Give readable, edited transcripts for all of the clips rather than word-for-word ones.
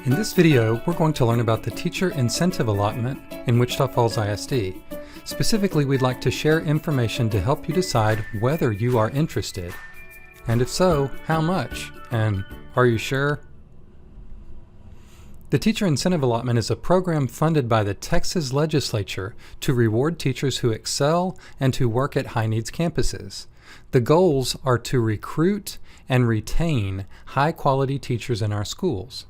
In this video, we're going to learn about the Teacher Incentive Allotment in Wichita Falls ISD. Specifically, we'd like to share information to help you decide whether you are interested. And if so, how much? And are you sure? The Teacher Incentive Allotment is a program funded by the Texas legislature to reward teachers who excel and who work at high-needs campuses. The goals are to recruit and retain high-quality teachers in our schools.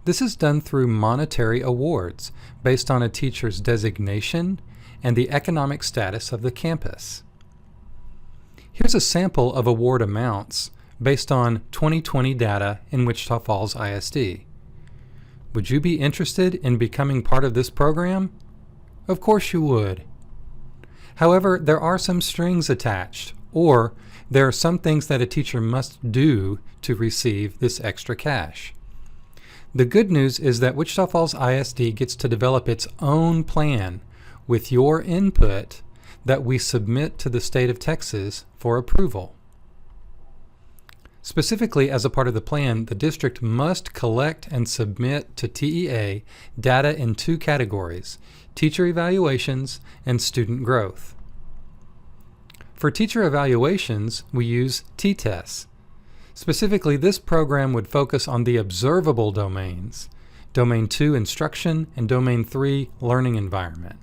This is done through monetary awards based on a teacher's designation and the economic status of the campus. Here's a sample of award amounts based on 2020 data in Wichita Falls ISD. Would you be interested in becoming part of this program? Of course you would. However, there are some strings attached, or there are some things that a teacher must do to receive this extra cash. The good news is that Wichita Falls ISD gets to develop its own plan with your input that we submit to the state of Texas for approval. Specifically, as a part of the plan, the district must collect and submit to TEA data in two categories: teacher evaluations and student growth. For teacher evaluations, we use T-tests. Specifically, this program would focus on the observable domains, Domain 2 instruction and Domain 3 learning environment.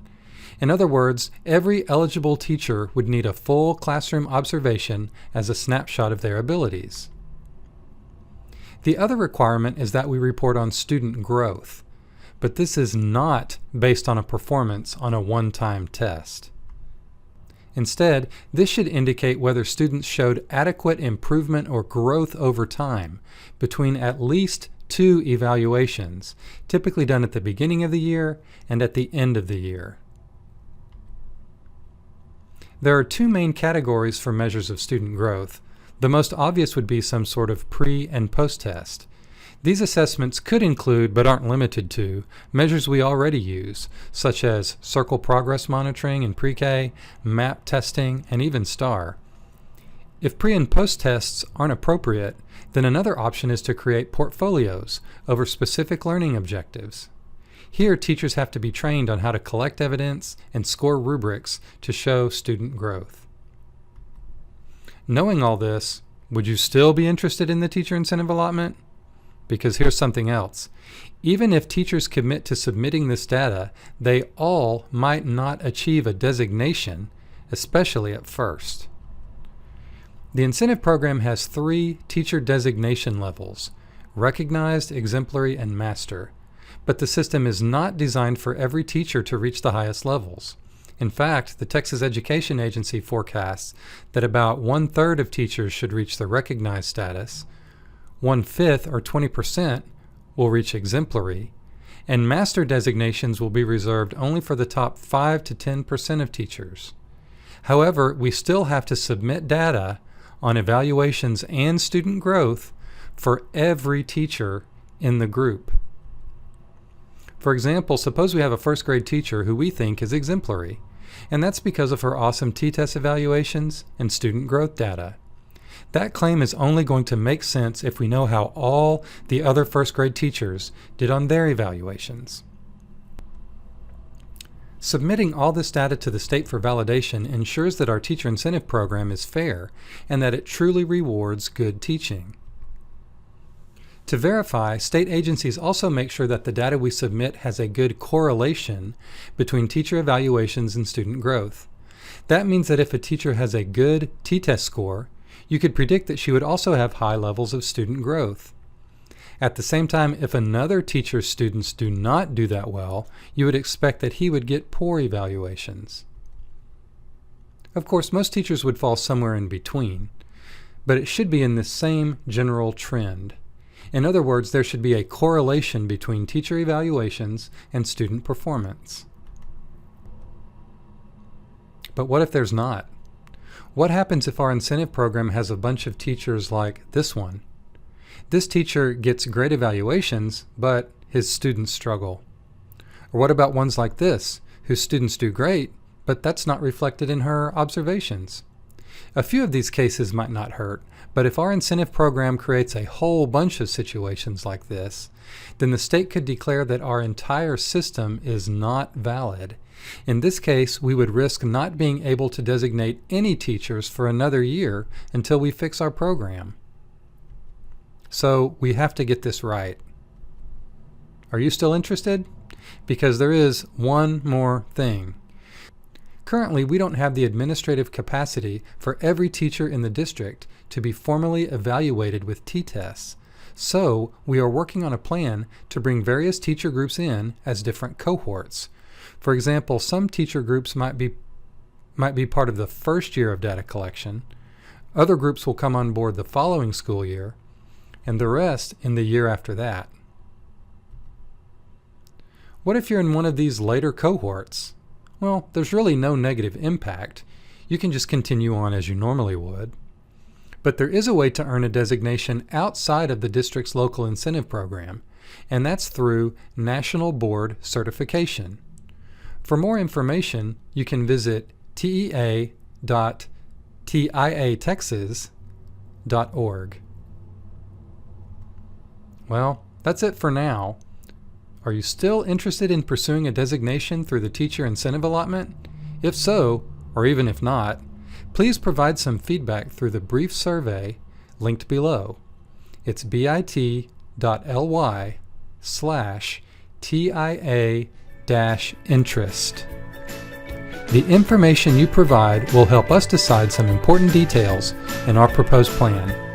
In other words, every eligible teacher would need a full classroom observation as a snapshot of their abilities. The other requirement is that we report on student growth, but this is not based on a performance on a one-time test. Instead, this should indicate whether students showed adequate improvement or growth over time between at least two evaluations, typically done at the beginning of the year and at the end of the year. There are two main categories for measures of student growth. The most obvious would be some sort of pre- and post-test. These assessments could include, but aren't limited to, measures we already use, such as circle progress monitoring in pre-K, MAP testing, and even STAR. If pre- and post-tests aren't appropriate, then another option is to create portfolios over specific learning objectives. Here, teachers have to be trained on how to collect evidence and score rubrics to show student growth. Knowing all this, would you still be interested in the Teacher Incentive Allotment? Because here's something else. Even if teachers commit to submitting this data, they all might not achieve a designation, especially at first. The incentive program has 3 teacher designation levels: recognized, exemplary, and master. But the system is not designed for every teacher to reach the highest levels. In fact, the Texas Education Agency forecasts that about 1/3 of teachers should reach the recognized status, 1/5 or 20% will reach exemplary, and master designations will be reserved only for the top 5 to 10% of teachers. However, we still have to submit data on evaluations and student growth for every teacher in the group. For example, suppose we have a first grade teacher who we think is exemplary, and that's because of her awesome T-test evaluations and student growth data. That claim is only going to make sense if we know how all the other first grade teachers did on their evaluations. Submitting all this data to the state for validation ensures that our teacher incentive program is fair and that it truly rewards good teaching. To verify, state agencies also make sure that the data we submit has a good correlation between teacher evaluations and student growth. That means that if a teacher has a good T-test score, you could predict that she would also have high levels of student growth. At the same time, if another teacher's students do not do that well, you would expect that he would get poor evaluations. Of course, most teachers would fall somewhere in between, but it should be in the same general trend. In other words, there should be a correlation between teacher evaluations and student performance. But what if there's not? What happens if our incentive program has a bunch of teachers like this one? This teacher gets great evaluations, but his students struggle. Or what about ones like this, whose students do great, but that's not reflected in her observations? A few of these cases might not hurt, but if our incentive program creates a whole bunch of situations like this, then the state could declare that our entire system is not valid. In this case, we would risk not being able to designate any teachers for another year until we fix our program. So we have to get this right. Are you still interested? Because there is one more thing. Currently, we don't have the administrative capacity for every teacher in the district to be formally evaluated with t-tests. So we are working on a plan to bring various teacher groups in as different cohorts. For example, some teacher groups might be part of the first year of data collection, other groups will come on board the following school year, and the rest in the year after that. What if you're in one of these later cohorts? Well, there's really no negative impact. You can just continue on as you normally would. But there is a way to earn a designation outside of the district's local incentive program, and that's through National Board Certification. For more information, you can visit tea.tiatexas.org. Well, that's it for now. Are you still interested in pursuing a designation through the Teacher Incentive Allotment? If so, or even if not, please provide some feedback through the brief survey linked below. It's bit.ly/TIA-interest. The information you provide will help us decide some important details in our proposed plan.